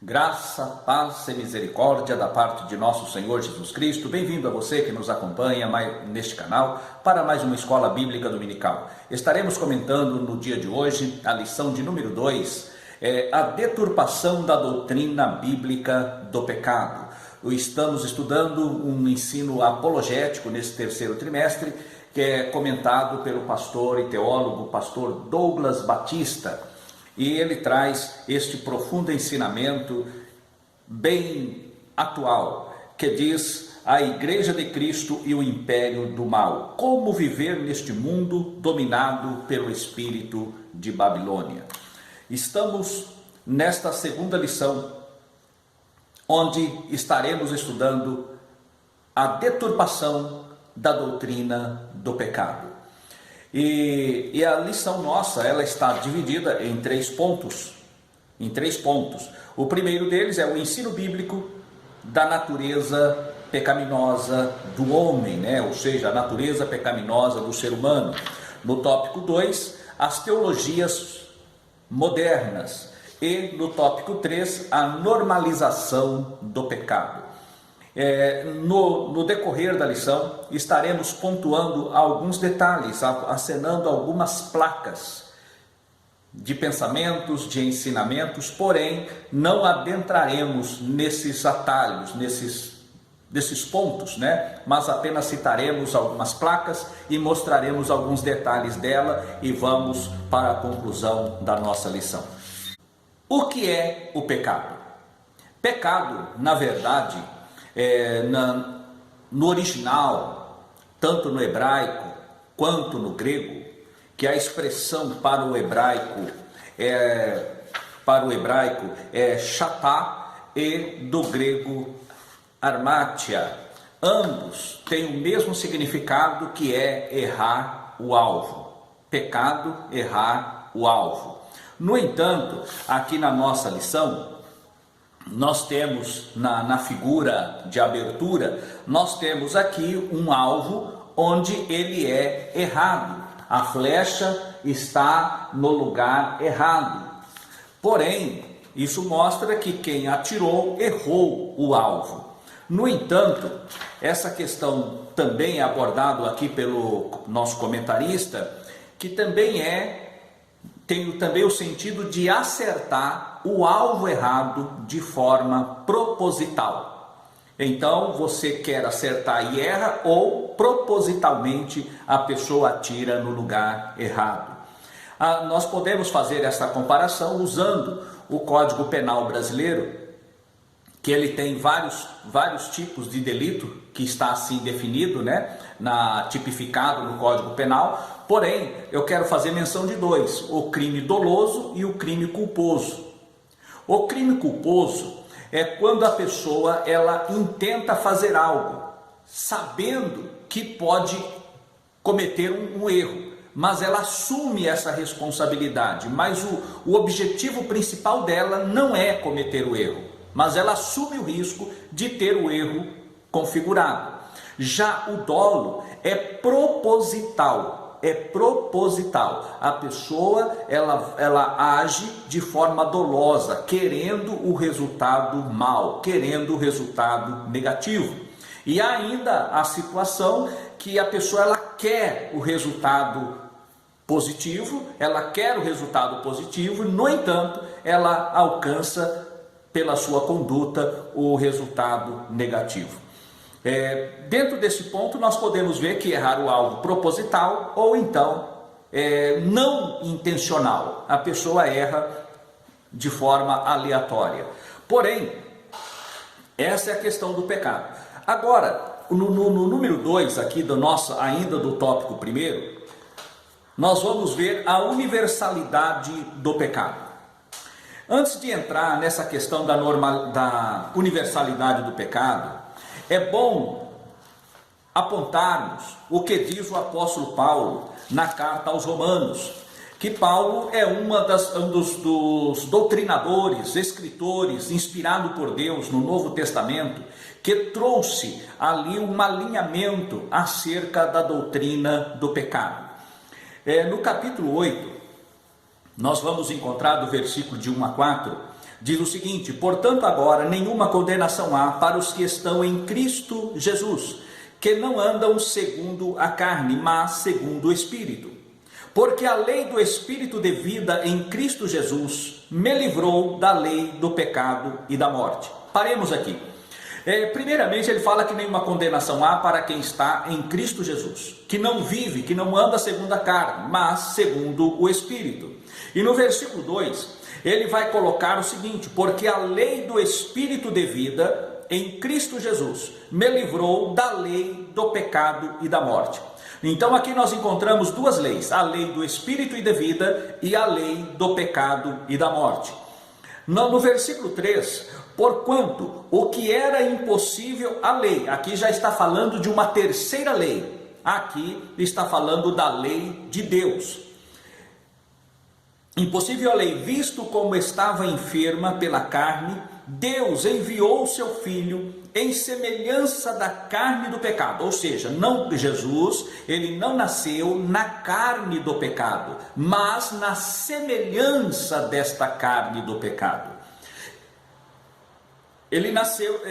Graça, paz e misericórdia da parte de nosso Senhor Jesus Cristo. Bem-vindo a você que nos acompanha neste canal para mais uma Escola Bíblica Dominical. Estaremos comentando no dia de hoje a lição de número 2, a deturpação da doutrina bíblica do pecado. Estamos estudando um ensino apologético nesse terceiro trimestre, que é comentado pelo pastor e teólogo, pastor Douglas Batista. E ele traz este profundo ensinamento bem atual, que diz a Igreja de Cristo e o Império do Mal. Como viver neste mundo dominado pelo espírito de Babilônia. Estamos nesta segunda lição, onde estaremos estudando a deturpação da doutrina do pecado. E a lição nossa, ela está dividida em três pontos. O primeiro deles é o ensino bíblico da natureza pecaminosa do homem, ou seja, a natureza pecaminosa do ser humano. No tópico 2, as teologias modernas. E no tópico 3, a normalização do pecado. No decorrer da lição, estaremos pontuando alguns detalhes, acenando algumas placas de pensamentos, de ensinamentos, porém não adentraremos nesses atalhos, nesses pontos, mas apenas citaremos algumas placas e mostraremos alguns detalhes dela e vamos para a conclusão da nossa lição. O que é o pecado? Pecado, na verdade, no original, tanto no hebraico quanto no grego, que a expressão para o hebraico é chatá, e do grego armatia. Ambos têm o mesmo significado, que é errar o alvo. Pecado, errar o alvo. No entanto, aqui na nossa lição, nós temos na figura de abertura, nós temos aqui um alvo onde ele é errado. A flecha está no lugar errado. Porém, isso mostra que quem atirou errou o alvo. No entanto, essa questão também é abordada aqui pelo nosso comentarista, que tem também o sentido de acertar o alvo errado de forma proposital. Então você quer acertar e erra, ou propositalmente a pessoa atira no lugar errado. Nós podemos fazer essa comparação usando o Código Penal brasileiro, que ele tem vários tipos de delito, que está assim definido, tipificado no Código Penal. Porém, eu quero fazer menção de dois: o crime doloso e o crime culposo. O crime culposo é quando a pessoa ela intenta fazer algo sabendo que pode cometer um erro, mas ela assume essa responsabilidade. Mas o objetivo principal dela não é cometer o erro, mas ela assume o risco de ter o erro configurado. Já o dolo é proposital. A pessoa ela age de forma dolosa, querendo o resultado mal, querendo o resultado negativo. E há ainda a situação que a pessoa ela quer o resultado positivo, no entanto, ela alcança pela sua conduta o resultado negativo. Dentro desse ponto, nós podemos ver que errar o alvo proposital ou então não intencional. A pessoa erra de forma aleatória. Porém, essa é a questão do pecado. Agora, no número 2 aqui ainda do tópico primeiro, nós vamos ver a universalidade do pecado. Antes de entrar nessa questão da universalidade do pecado, é bom apontarmos o que diz o apóstolo Paulo na carta aos Romanos, que Paulo é um dos doutrinadores, escritores, inspirado por Deus no Novo Testamento, que trouxe ali um alinhamento acerca da doutrina do pecado. No capítulo 8, nós vamos encontrar do versículo de 1 a 4, Diz o seguinte: portanto, agora nenhuma condenação há para os que estão em Cristo Jesus, que não andam segundo a carne, mas segundo o Espírito. Porque a lei do Espírito de vida em Cristo Jesus me livrou da lei do pecado e da morte. Paremos aqui. Primeiramente, ele fala que nenhuma condenação há para quem está em Cristo Jesus, que não vive, que não anda segundo a carne, mas segundo o Espírito. E no versículo 2, ele vai colocar o seguinte: porque a lei do Espírito de vida em Cristo Jesus me livrou da lei do pecado e da morte. Então aqui nós encontramos duas leis: a lei do Espírito e de vida e a lei do pecado e da morte. No versículo 3, porquanto o que era impossível à lei, aqui já está falando de uma terceira lei, aqui está falando da lei de Deus. Impossível à lei, visto como estava enferma pela carne, Deus enviou o seu Filho em semelhança da carne do pecado. Ou seja, Jesus, ele não nasceu na carne do pecado, mas na semelhança desta carne do pecado. Ele nasceu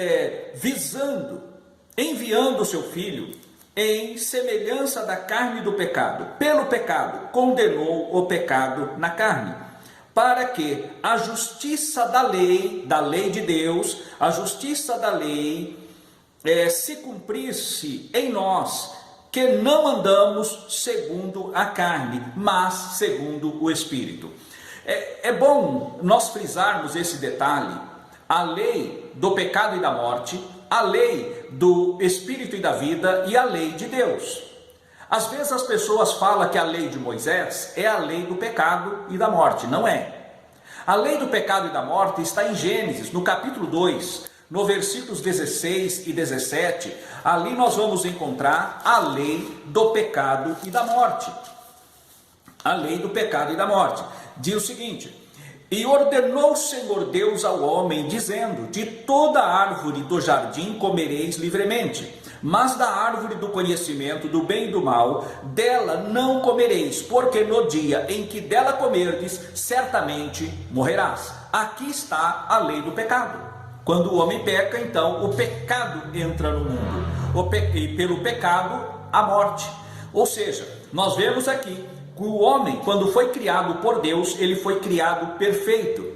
enviando o seu Filho em semelhança da carne do pecado. Pelo pecado, condenou o pecado na carne, para que a justiça da lei de Deus, a justiça da lei se cumprisse em nós, que não andamos segundo a carne, mas segundo o Espírito. É bom nós frisarmos esse detalhe: a lei do pecado e da morte, a lei do Espírito e da vida e a lei de Deus. Às vezes as pessoas falam que a lei de Moisés é a lei do pecado e da morte. Não é. A lei do pecado e da morte está em Gênesis, no capítulo 2, no versículos 16 e 17. Ali nós vamos encontrar a lei do pecado e da morte. A lei do pecado e da morte. Diz o seguinte: e ordenou o Senhor Deus ao homem, dizendo: de toda árvore do jardim comereis livremente, mas da árvore do conhecimento do bem e do mal, dela não comereis, porque no dia em que dela comerdes, certamente morrerás. Aqui está a lei do pecado. Quando o homem peca, então o pecado entra no mundo, e pelo pecado a morte. Ou seja, nós vemos aqui o homem, quando foi criado por Deus, ele foi criado perfeito.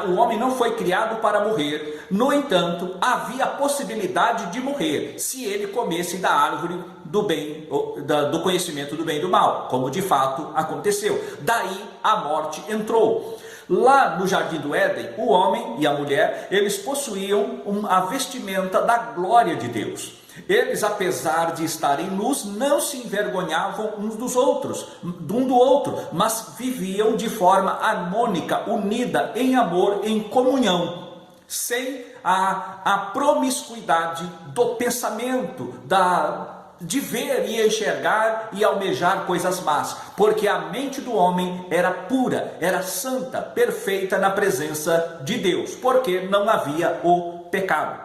O homem não foi criado para morrer. No entanto, havia a possibilidade de morrer se ele comesse da árvore do conhecimento do bem e do mal, como de fato aconteceu. Daí a morte entrou. Lá no jardim do Éden, o homem e a mulher, eles possuíam a vestimenta da glória de Deus. Eles, apesar de estarem nus, não se envergonhavam uns dos outros, um do outro, mas viviam de forma harmônica, unida, em amor, em comunhão, sem a promiscuidade do pensamento, de ver e enxergar e almejar coisas más, porque a mente do homem era pura, era santa, perfeita na presença de Deus, porque não havia o pecado.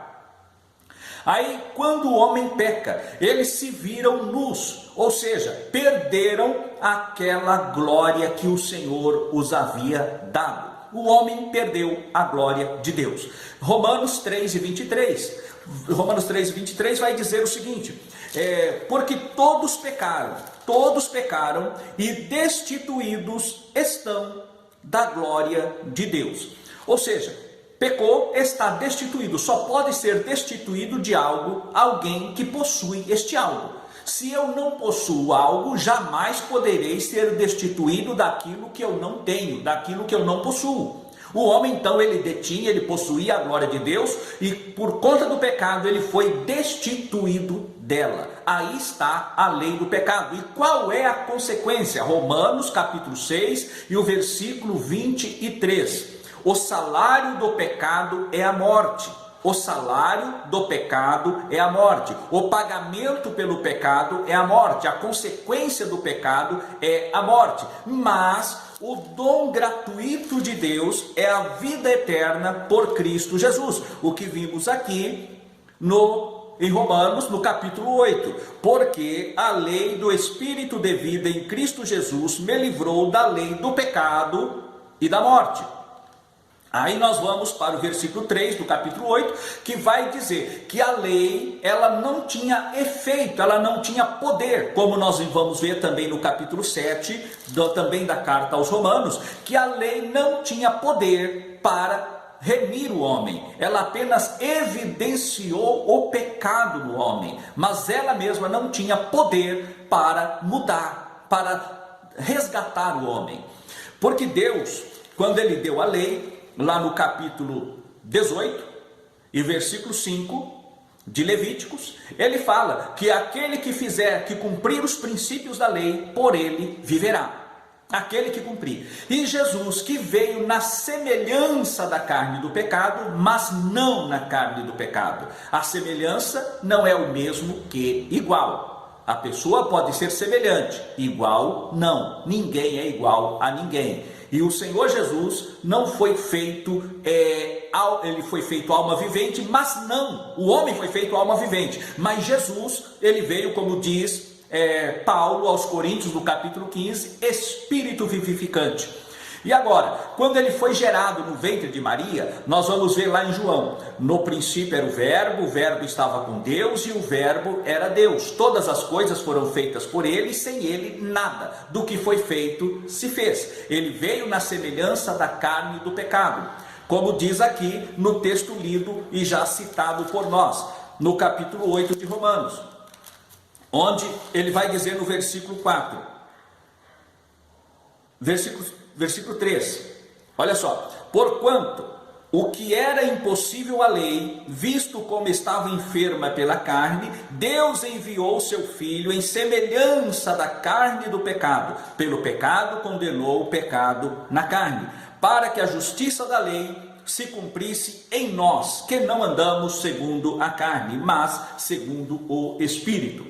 Aí, quando o homem peca, eles se viram nus, ou seja, perderam aquela glória que o Senhor os havia dado. O homem perdeu a glória de Deus. Romanos 3:23. Romanos 3:23 vai dizer o seguinte: porque todos pecaram e destituídos estão da glória de Deus. Ou seja, pecou, está destituído. Só pode ser destituído de algo alguém que possui este algo. Se eu não possuo algo, jamais poderei ser destituído daquilo que eu não tenho, daquilo que eu não possuo. O homem então, ele possuía a glória de Deus e por conta do pecado ele foi destituído dela. Aí está a lei do pecado. E qual é a consequência? Romanos capítulo 6 e o versículo 23. O salário do pecado é a morte. O salário do pecado é a morte. O pagamento pelo pecado é a morte. A consequência do pecado é a morte. Mas o dom gratuito de Deus é a vida eterna por Cristo Jesus. O que vimos aqui em Romanos, no capítulo 8. Porque a lei do Espírito de vida em Cristo Jesus me livrou da lei do pecado e da morte. Aí nós vamos para o versículo 3 do capítulo 8, que vai dizer que a lei, ela não tinha efeito, ela não tinha poder, como nós vamos ver também no capítulo 7, também da carta aos Romanos, que a lei não tinha poder para remir o homem, ela apenas evidenciou o pecado do homem, mas ela mesma não tinha poder para mudar, para resgatar o homem, porque Deus, quando ele deu a lei, lá no capítulo 18 e versículo 5 de Levíticos, ele fala que aquele que fizer, que cumprir os princípios da lei, por ele viverá. Aquele que cumprir. E Jesus, que veio na semelhança da carne do pecado, mas não na carne do pecado. A semelhança não é o mesmo que igual. A pessoa pode ser semelhante, igual não. Ninguém é igual a ninguém. E o Senhor Jesus não foi feito, ele foi feito alma vivente, mas não, o homem foi feito alma vivente. Mas Jesus, ele veio, como diz Paulo aos Coríntios, no capítulo 15, espírito vivificante. E agora, quando ele foi gerado no ventre de Maria, nós vamos ver lá em João, no princípio era o verbo estava com Deus e o verbo era Deus. Todas as coisas foram feitas por ele e sem ele nada do que foi feito se fez. Ele veio na semelhança da carne do pecado, como diz aqui no texto lido e já citado por nós, no capítulo 8 de Romanos, onde ele vai dizer no versículo 4, versículo 3, olha só: porquanto o que era impossível à lei, visto como estava enferma pela carne, Deus enviou seu Filho em semelhança da carne do pecado. Pelo pecado condenou o pecado na carne, para que a justiça da lei se cumprisse em nós, que não andamos segundo a carne, mas segundo o Espírito.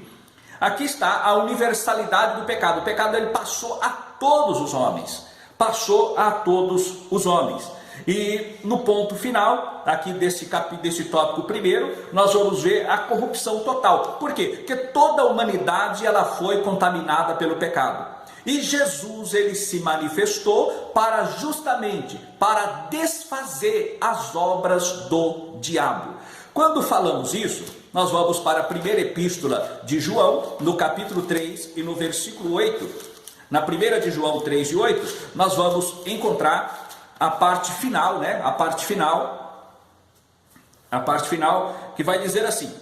Aqui está a universalidade do pecado. O pecado, ele passou a todos os homens. Passou a todos os homens. E no ponto final, aqui desse tópico primeiro, nós vamos ver a corrupção total. Por quê? Porque toda a humanidade, ela foi contaminada pelo pecado. E Jesus, ele se manifestou para desfazer as obras do diabo. Quando falamos isso, nós vamos para a primeira epístola de João, no capítulo 3 e no versículo 8. Na primeira de João 3 e 8, nós vamos encontrar a parte final, né? A parte final que vai dizer assim,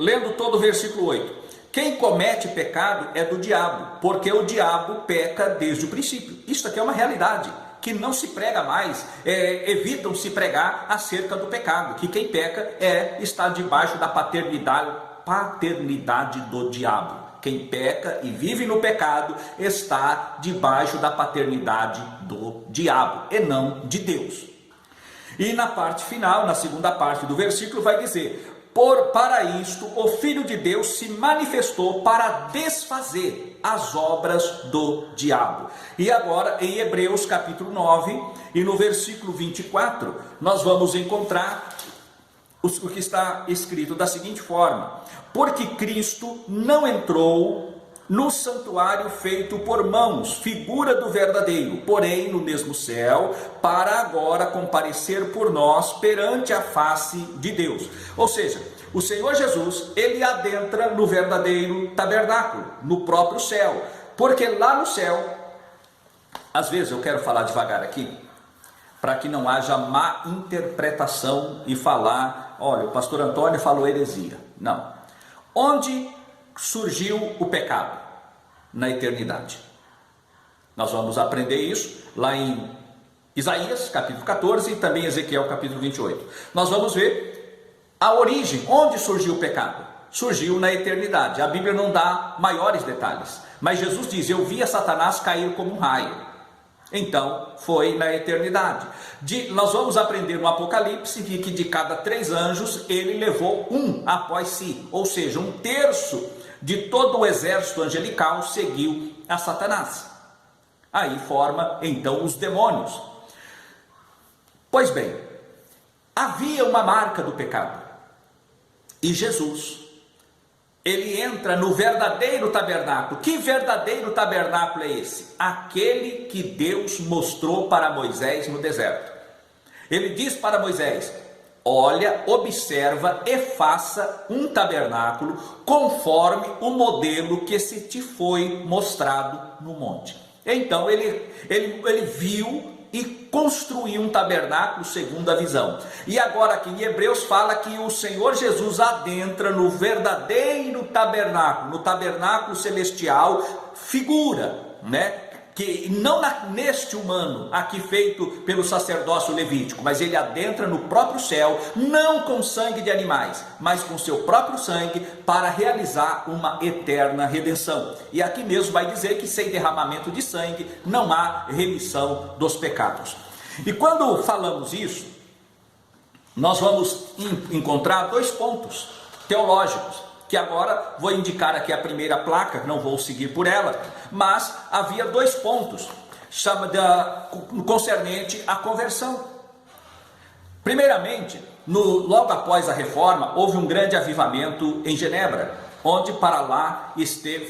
lendo todo o versículo 8: quem comete pecado é do diabo, porque o diabo peca desde o princípio. Isso aqui é uma realidade que não se prega mais, evitam se pregar acerca do pecado, que quem peca está debaixo da paternidade do diabo. Quem peca e vive no pecado está debaixo da paternidade do diabo e não de Deus. E na parte final, na segunda parte do versículo, vai dizer: para isto o Filho de Deus se manifestou para desfazer as obras do diabo. E agora em Hebreus capítulo 9 e no versículo 24, nós vamos encontrar o que está escrito da seguinte forma: porque Cristo não entrou no santuário feito por mãos, figura do verdadeiro, porém no mesmo céu, para agora comparecer por nós perante a face de Deus. Ou seja, o Senhor Jesus, ele adentra no verdadeiro tabernáculo, no próprio céu, porque lá no céu, às vezes eu quero falar devagar aqui, para que não haja má interpretação e falar, olha, o pastor Antônio falou heresia. Não. Onde surgiu o pecado? Na eternidade. Nós vamos aprender isso lá em Isaías capítulo 14 e também Ezequiel capítulo 28. Nós vamos ver a origem, onde surgiu o pecado. Surgiu na eternidade. A Bíblia não dá maiores detalhes, mas Jesus diz: eu vi a Satanás cair como um raio. Então foi na eternidade. Nós vamos aprender no Apocalipse que de cada 3 anjos ele levou um após si, ou seja, 1/3 de todo o exército angelical seguiu a Satanás. Aí forma então os demônios. Pois bem, havia uma marca do pecado, e Jesus, ele entra no verdadeiro tabernáculo. Que verdadeiro tabernáculo é esse? Aquele que Deus mostrou para Moisés no deserto. Ele diz para Moisés: olha, observa e faça um tabernáculo conforme o modelo que se te foi mostrado no monte. Então ele viu e construiu um tabernáculo segundo a visão. E agora aqui em Hebreus fala que o Senhor Jesus adentra no verdadeiro tabernáculo, no tabernáculo celestial, figura, né? Que não neste humano, aqui feito pelo sacerdócio levítico, mas ele adentra no próprio céu, não com sangue de animais, mas com seu próprio sangue, para realizar uma eterna redenção. E aqui mesmo vai dizer que sem derramamento de sangue não há remissão dos pecados. E quando falamos isso, nós vamos encontrar dois pontos teológicos, que agora vou indicar aqui a primeira placa, não vou seguir por ela, mas havia dois pontos concernente à conversão. Primeiramente, logo após a reforma, houve um grande avivamento em Genebra, onde para lá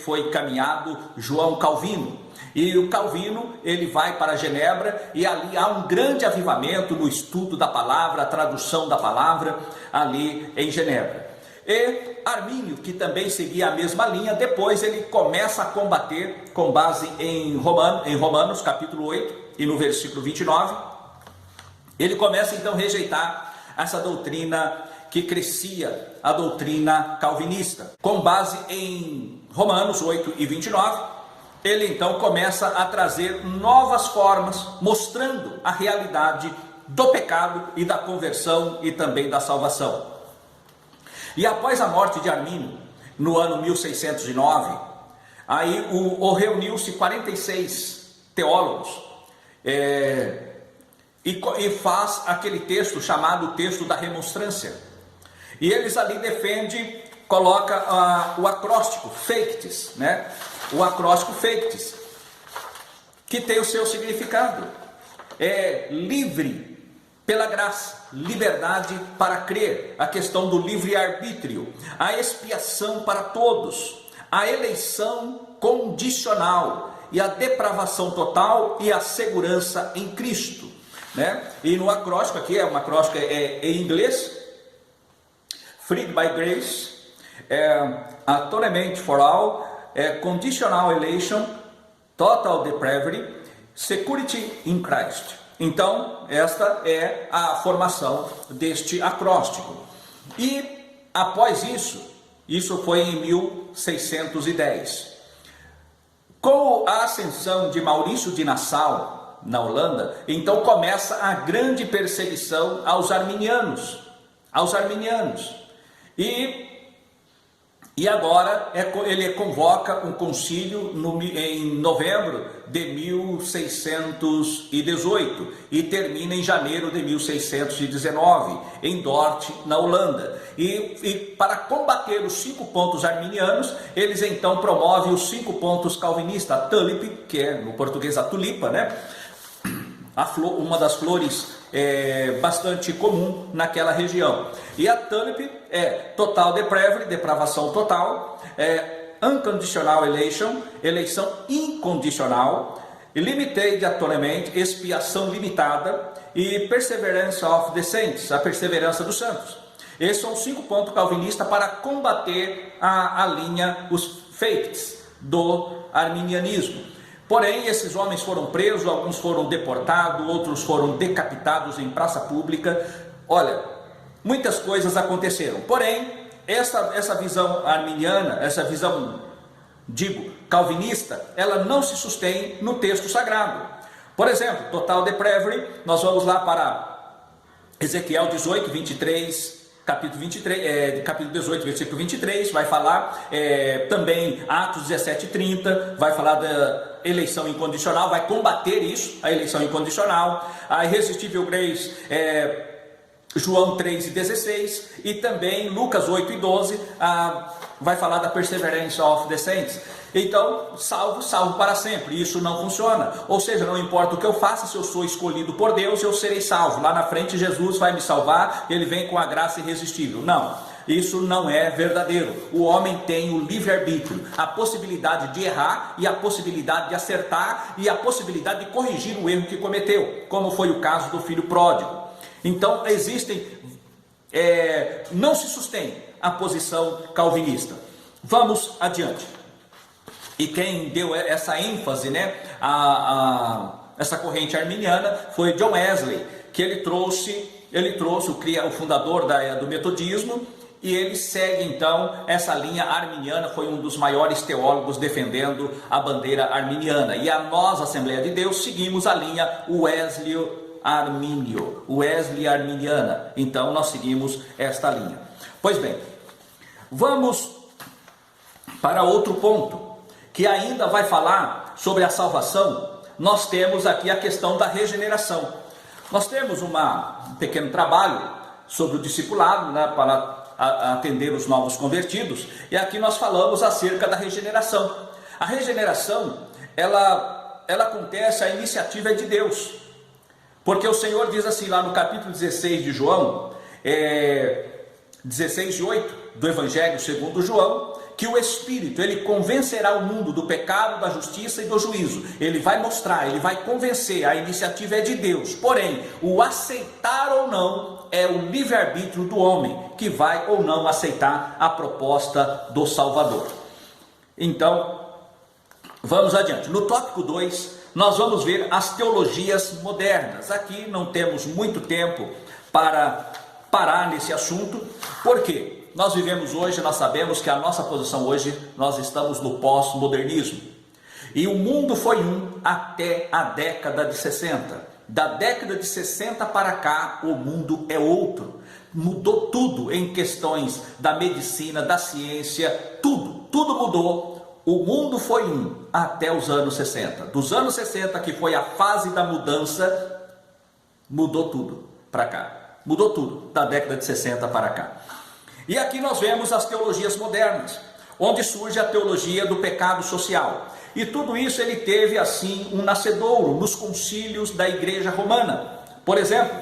foi caminhado João Calvino. E o Calvino, ele vai para Genebra e ali há um grande avivamento no estudo da palavra, a tradução da palavra ali em Genebra. E Armínio, que também seguia a mesma linha, depois ele começa a combater com base em Romanos capítulo 8 e no versículo 29, ele começa então a rejeitar essa doutrina que crescia, a doutrina calvinista. Com base em Romanos 8 e 29, ele então começa a trazer novas formas, mostrando a realidade do pecado e da conversão e também da salvação. E após a morte de Armínio, no ano 1609, aí reuniu-se 46 teólogos e faz aquele texto chamado texto da remonstrância. E eles ali coloca o acróstico Fectis, né? O acróstico Fectis, que tem o seu significado. É livre pela graça, liberdade para crer, a questão do livre-arbítrio, a expiação para todos, a eleição condicional e a depravação total e a segurança em Cristo, né? E no acróstico aqui, uma acróstico em inglês, freed by grace, atonement for all, conditional election, total depravity, security in Christ. Então, esta é a formação deste acróstico. E após isso foi em 1610. Com a ascensão de Maurício de Nassau, na Holanda, então começa a grande perseguição aos arminianos. E agora ele convoca um concílio em novembro de 1618 e termina em janeiro de 1619, em Dort, na Holanda. E para combater os 5 pontos arminianos, eles então promovem os 5 pontos calvinistas, a tulip, que é no português a tulipa, né? Uma das flores bastante comum naquela região. E a tulip é total depravity, depravação total, unconditional election, eleição incondicional, limited atonement, expiação limitada, e perseverance of the saints, a perseverança dos santos. Esses são os 5 pontos calvinistas para combater a linha, os fakes do arminianismo. Porém, esses homens foram presos, alguns foram deportados, outros foram decapitados em praça pública. Olha, muitas coisas aconteceram. Porém, essa visão arminiana, essa visão, calvinista, ela não se sustém no texto sagrado. Por exemplo, total depravity, nós vamos lá para Ezequiel 18, 23, capítulo 18, versículo 23, vai falar também Atos 17, 30, vai falar da eleição incondicional, vai combater isso, a eleição incondicional, a irresistível grace, João 3 e 16, e também Lucas 8 e 12, vai falar da perseverance of the saints. Então, salvo para sempre, isso não funciona. Ou seja, não importa o que eu faça, se eu sou escolhido por Deus, eu serei salvo. Lá na frente Jesus vai me salvar, ele vem com a graça irresistível. Não, Isso não é verdadeiro. O homem tem o livre-arbítrio, a possibilidade de errar e a possibilidade de acertar e a possibilidade de corrigir o erro que cometeu, como foi o caso do filho pródigo. Então não se sustém a posição calvinista. Vamos adiante. E quem deu essa ênfase, né, essa corrente arminiana foi John Wesley, que ele trouxe o fundador do metodismo, e ele segue então essa linha arminiana, foi um dos maiores teólogos defendendo a bandeira arminiana. E nós, Assembleia de Deus, seguimos a linha Wesley-arminiana. Então nós seguimos esta linha. Pois bem, vamos para outro ponto, que ainda vai falar sobre a salvação. Nós temos aqui a questão da regeneração. Nós temos um pequeno trabalho sobre o discipulado, né, para atender os novos convertidos, e aqui nós falamos acerca da regeneração. A regeneração, ela acontece, a iniciativa é de Deus, porque o Senhor diz assim lá no capítulo 16 de João, 16:8 do Evangelho segundo João, que o Espírito, ele convencerá o mundo do pecado, da justiça e do juízo. Ele vai mostrar, ele vai convencer, a iniciativa é de Deus. Porém, o aceitar ou não é o livre-arbítrio do homem, que vai ou não aceitar a proposta do Salvador. Então, vamos adiante. No tópico 2, nós vamos ver as teologias modernas. Aqui não temos muito tempo para parar nesse assunto. Por quê? Nós vivemos hoje, nós sabemos que a nossa posição hoje, nós estamos no pós-modernismo. E o mundo foi até a década de 60. Da década de 60 para cá, o mundo é outro. Mudou tudo em questões da medicina, da ciência, tudo mudou. O mundo foi até os anos 60. Dos anos 60, que foi a fase da mudança, mudou tudo para cá. Mudou tudo da década de 60 para cá. E aqui nós vemos as teologias modernas, onde surge a teologia do pecado social. E tudo isso ele teve assim um nascedouro nos concílios da Igreja Romana. Por exemplo,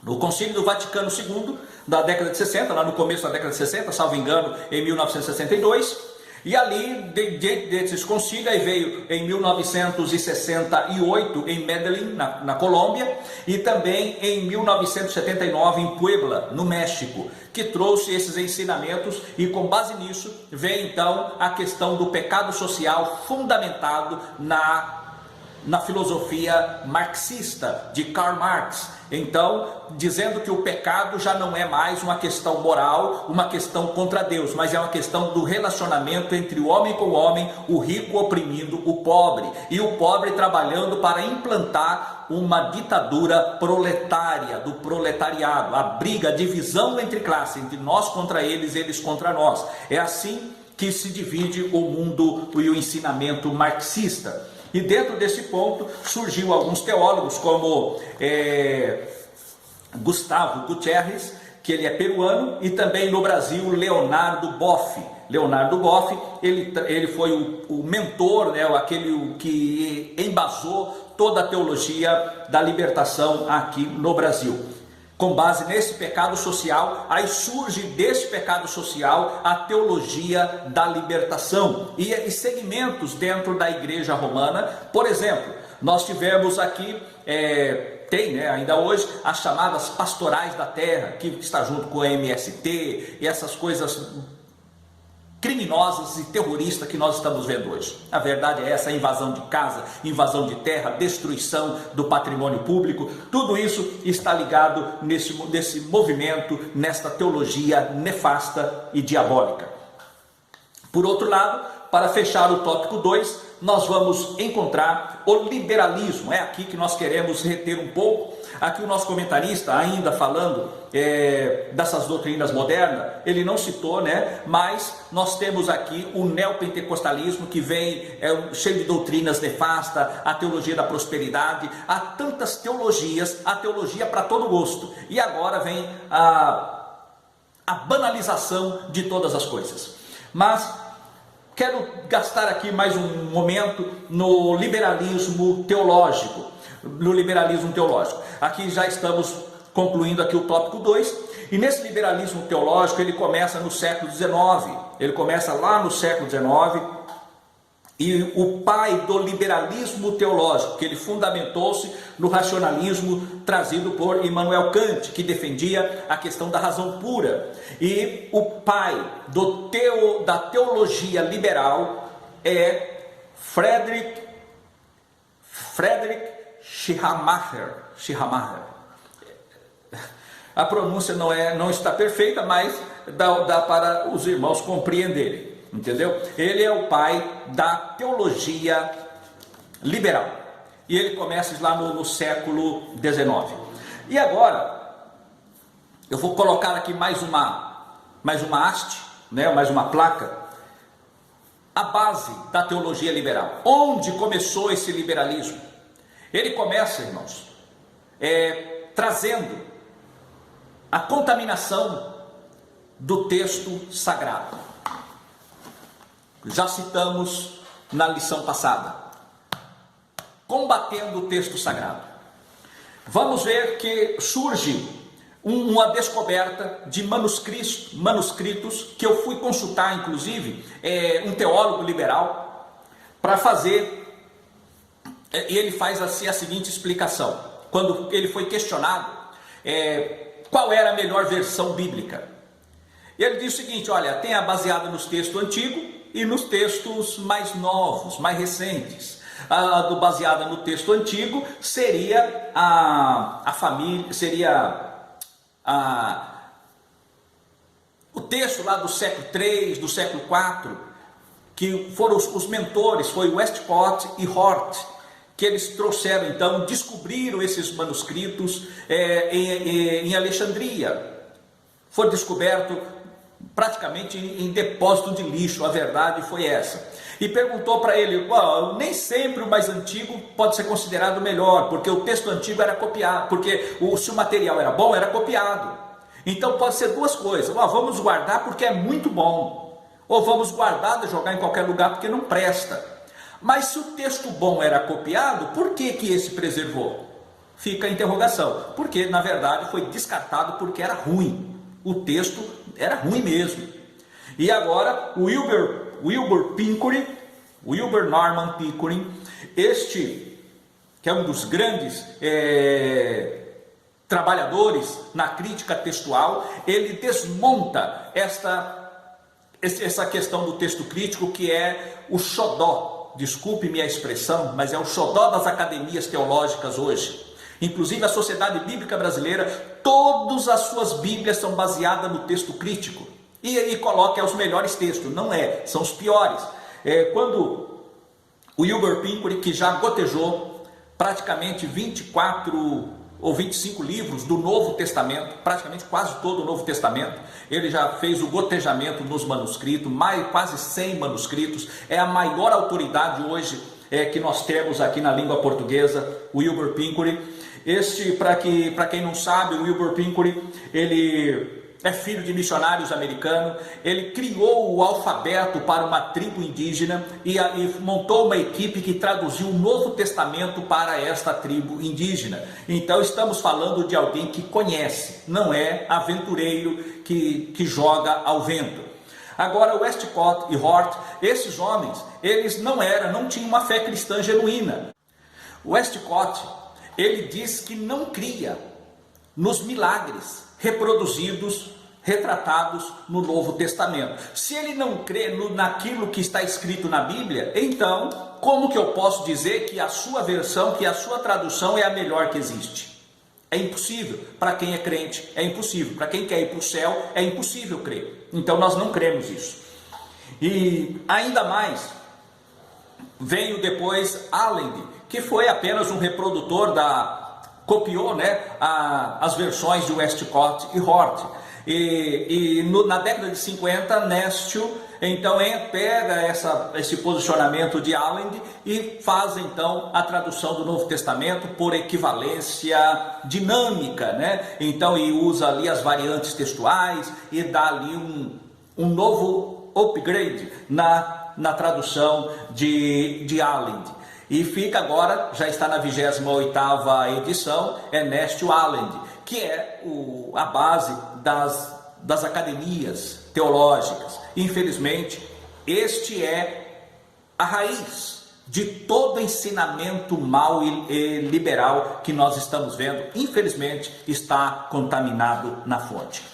no Concílio do Vaticano II, da década de 60, lá no começo da década de 60, salvo engano, em 1962, e ali, desses concílios, aí veio em 1968 em Medellín, na Colômbia, e também em 1979 em Puebla, no México, que trouxe esses ensinamentos, e com base nisso vem então a questão do pecado social fundamentado na filosofia marxista de Karl Marx. Então, dizendo que o pecado já não é mais uma questão moral, uma questão contra Deus, mas é uma questão do relacionamento entre o homem com o homem, o rico oprimindo o pobre, e o pobre trabalhando para implantar uma ditadura proletária, do proletariado, a briga, a divisão entre classes, entre nós contra eles, eles contra nós. É assim que se divide o mundo e o ensinamento marxista. E dentro desse ponto surgiu alguns teólogos como Gustavo Gutierrez, que ele é peruano, e também no Brasil Leonardo Boff. Leonardo Boff, ele foi o mentor, né, aquele que embasou toda a teologia da libertação aqui no Brasil. Com base nesse pecado social, aí surge desse pecado social a teologia da libertação e segmentos dentro da Igreja Romana. Por exemplo, nós tivemos aqui, ainda hoje, as chamadas pastorais da terra, que está junto com a MST e essas coisas criminosas e terroristas que nós estamos vendo hoje. A verdade é essa: invasão de casa, invasão de terra, destruição do patrimônio público, tudo isso está ligado nesse movimento, nesta teologia nefasta e diabólica. Por outro lado, para fechar o tópico 2, nós vamos encontrar o liberalismo. É aqui que nós queremos reter um pouco. Aqui o nosso comentarista, ainda falando dessas doutrinas modernas, ele não citou, né? Mas nós temos aqui o neopentecostalismo, que vem cheio de doutrinas nefastas, a teologia da prosperidade, há tantas teologias, a teologia para todo gosto. E agora vem a banalização de todas as coisas. Mas quero gastar aqui mais um momento no liberalismo teológico. Aqui já estamos concluindo aqui o tópico 2, E nesse liberalismo teológico ele começa no século XIX, ele começa lá no século XIX, e o pai do liberalismo teológico, que ele fundamentou-se no racionalismo trazido por Immanuel Kant, que defendia a questão da razão pura. E o pai da teologia liberal é Friedrich Schleiermacher. A pronúncia não está perfeita, mas dá para os irmãos compreenderem. Entendeu? Ele é o pai da teologia liberal. E ele começa lá no século XIX. E agora, eu vou colocar aqui mais uma haste, né? Mais uma placa. A base da teologia liberal. Onde começou esse liberalismo? Ele começa, irmãos, trazendo a contaminação do texto sagrado. Já citamos na lição passada. Combatendo o texto sagrado. Vamos ver que surge uma descoberta de manuscritos que eu fui consultar, inclusive, um teólogo liberal, para fazer, e ele faz assim a seguinte explicação. Quando ele foi questionado qual era a melhor versão bíblica. Ele diz o seguinte: olha, tem a baseada nos textos antigos e nos textos mais novos, mais recentes. A baseada no texto antigo seria a família, seria o texto lá do século III, do século IV, que foram os mentores, foi Westcott e Hort, que eles trouxeram, então, descobriram esses manuscritos em Alexandria. Foi descoberto praticamente em depósito de lixo, a verdade foi essa. E perguntou para ele, nem sempre o mais antigo pode ser considerado melhor, porque o texto antigo era copiado, porque se o material era bom, era copiado. Então pode ser duas coisas: vamos guardar porque é muito bom, ou vamos guardar e jogar em qualquer lugar porque não presta. Mas se o texto bom era copiado, por que esse preservou? Fica a interrogação. Porque na verdade foi descartado porque era ruim. O texto era ruim mesmo. E agora o Wilbur Norman Pickering, este que é um dos grandes trabalhadores na crítica textual, ele desmonta essa questão do texto crítico, que é o xodó, desculpe-me a expressão, mas é o xodó das academias teológicas hoje. Inclusive a Sociedade Bíblica Brasileira, todas as suas bíblias são baseadas no texto crítico. E coloca os melhores textos, não são os piores. Quando o Wilbur Pickering, que já gotejou praticamente 24 ou 25 livros do Novo Testamento, praticamente quase todo o Novo Testamento, ele já fez o gotejamento nos manuscritos, quase 100 manuscritos, é a maior autoridade hoje que nós temos aqui na língua portuguesa, o Wilbur Pickering. Para quem não sabe, o Wilbur Pickering, ele é filho de missionários americanos. Ele criou o alfabeto para uma tribo indígena e montou uma equipe que traduziu o Novo Testamento para esta tribo indígena. Então estamos falando de alguém que conhece, não é aventureiro que joga ao vento. Agora, Westcott e Hort, esses homens, eles não tinham uma fé cristã genuína. Westcott, ele diz que não cria nos milagres retratados no Novo Testamento. Se ele não crê naquilo que está escrito na Bíblia, então como que eu posso dizer que a sua versão, que a sua tradução é a melhor que existe? É impossível. Para quem é crente, é impossível. Para quem quer ir para o céu, é impossível crer. Então nós não cremos isso. E ainda mais, veio depois Allende, que foi apenas um reprodutor copiou as versões de Westcott e Hort. Na década de 50, Nestile então pega esse posicionamento de Allende e faz então a tradução do Novo Testamento por equivalência dinâmica, Então, e usa ali as variantes textuais e dá ali um novo upgrade na tradução de Allende. E fica agora, já está na 28ª edição, Nestile Allende, que é a base das academias teológicas. Infelizmente, este é a raiz de todo ensinamento mau e liberal que nós estamos vendo. Infelizmente, está contaminado na fonte.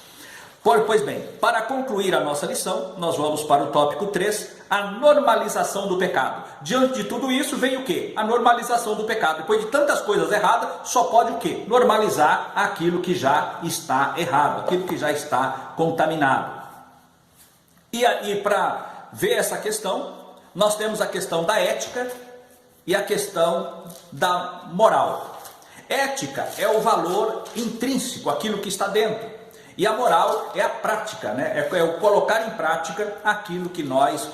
Pois bem, para concluir a nossa lição, nós vamos para o tópico 3, a normalização do pecado. Diante de tudo isso, vem o quê? A normalização do pecado. Depois de tantas coisas erradas, só pode o quê? Normalizar aquilo que já está errado, aquilo que já está contaminado. E para ver essa questão, nós temos a questão da ética e a questão da moral. Ética é o valor intrínseco, aquilo que está dentro. E a moral é a prática, né? É o colocar em prática aquilo que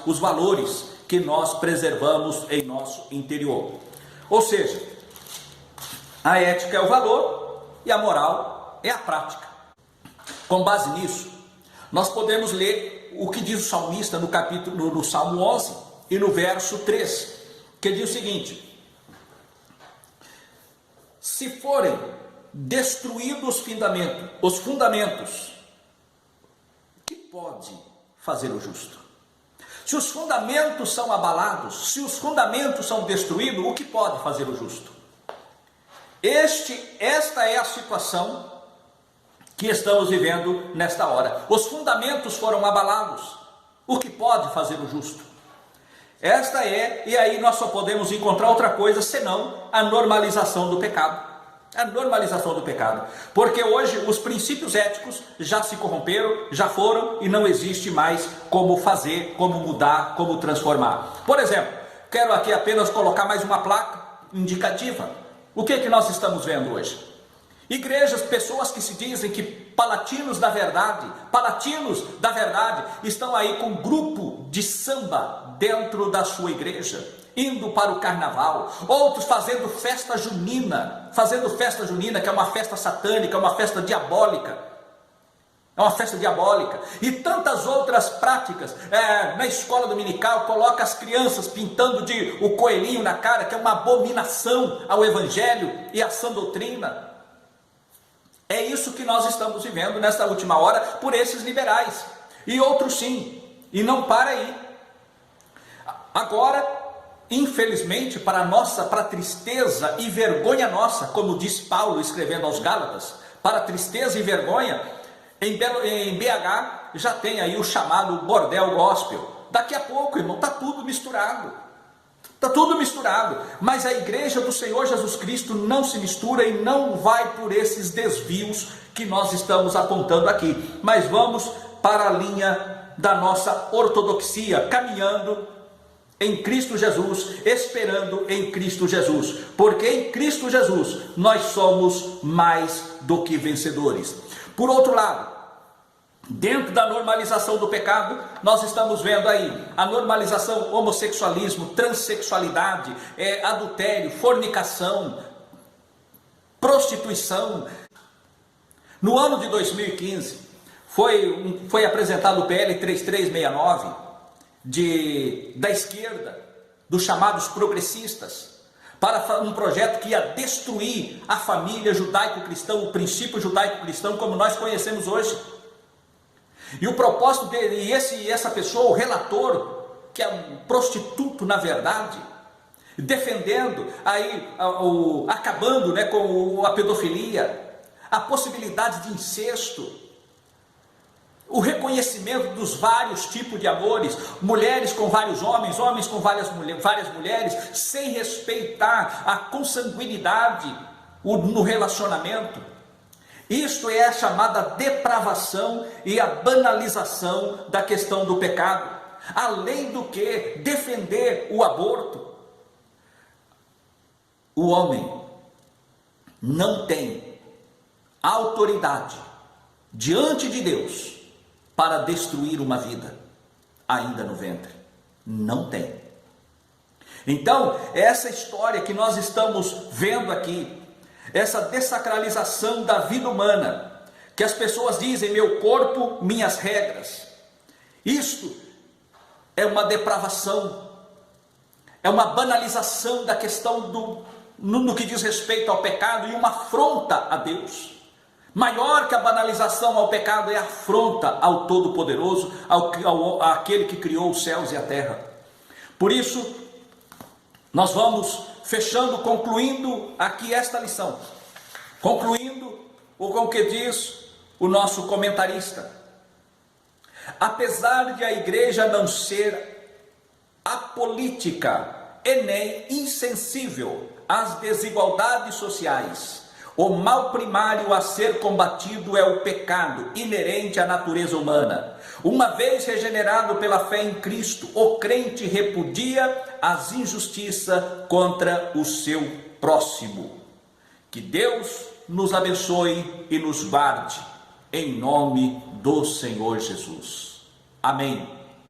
os valores que nós preservamos em nosso interior. Ou seja, a ética é o valor e a moral é a prática. Com base nisso, nós podemos ler o que diz o salmista no Salmo 11 e no verso 3, que diz o seguinte: se forem destruídos os fundamentos, o que pode fazer o justo? Se os fundamentos são abalados, se os fundamentos são destruídos, o que pode fazer o justo? Esta é a situação que estamos vivendo nesta hora. Os fundamentos foram abalados, o que pode fazer o justo? E aí nós só podemos encontrar outra coisa senão a normalização do pecado. A normalização do pecado, porque hoje os princípios éticos já se corromperam, já foram e não existe mais como fazer, como mudar, como transformar. Por exemplo, quero aqui apenas colocar mais uma placa indicativa. O que nós estamos vendo hoje? Igrejas, pessoas que se dizem que palatinos da verdade, estão aí com um grupo de samba dentro da sua igreja, indo para o carnaval, outros fazendo festa junina, que é uma festa satânica, uma festa diabólica, e tantas outras práticas. Na escola dominical coloca as crianças pintando de o coelhinho na cara, que é uma abominação ao evangelho e à sã doutrina. É isso que nós estamos vivendo nesta última hora por esses liberais, e outros sim, e não para aí. Agora, infelizmente, para tristeza e vergonha nossa, como diz Paulo escrevendo aos Gálatas, para tristeza e vergonha, em BH já tem aí o chamado bordel gospel. Daqui a pouco, irmão, está tudo misturado. Está tudo misturado, mas a igreja do Senhor Jesus Cristo não se mistura e não vai por esses desvios que nós estamos apontando aqui. Mas vamos para a linha da nossa ortodoxia, caminhando em Cristo Jesus, esperando em Cristo Jesus, porque em Cristo Jesus nós somos mais do que vencedores. Por outro lado, dentro da normalização do pecado, nós estamos vendo aí a normalização, homossexualismo, transexualidade, adultério, fornicação, prostituição. No ano de 2015, foi apresentado o PL 3369 da esquerda, dos chamados progressistas, para um projeto que ia destruir a família judaico-cristã, o princípio judaico-cristão como nós conhecemos hoje. E o propósito dele, essa pessoa, o relator, que é um prostituto na verdade, defendendo aí, acabando, né, com a pedofilia, a possibilidade de incesto, o reconhecimento dos vários tipos de amores, mulheres com vários homens, homens com várias mulheres, sem respeitar a consanguinidade no relacionamento. Isto é a chamada depravação e a banalização da questão do pecado. Além do que defender o aborto. O homem não tem autoridade diante de Deus para destruir uma vida ainda no ventre. Não tem. Então, essa história que nós estamos vendo aqui, essa dessacralização da vida humana, que as pessoas dizem, meu corpo, minhas regras. Isto é uma depravação, é uma banalização da questão no que diz respeito ao pecado e uma afronta a Deus. Maior que a banalização ao pecado é a afronta ao Todo-Poderoso, àquele que criou os céus e a terra. Por isso, nós vamos fechando, concluindo aqui esta lição. Concluindo com o que diz o nosso comentarista. Apesar de a igreja não ser apolítica e nem insensível às desigualdades sociais, o mal primário a ser combatido é o pecado inerente à natureza humana. Uma vez regenerado pela fé em Cristo, o crente repudia as injustiças contra o seu próximo. Que Deus nos abençoe e nos guarde, em nome do Senhor Jesus. Amém.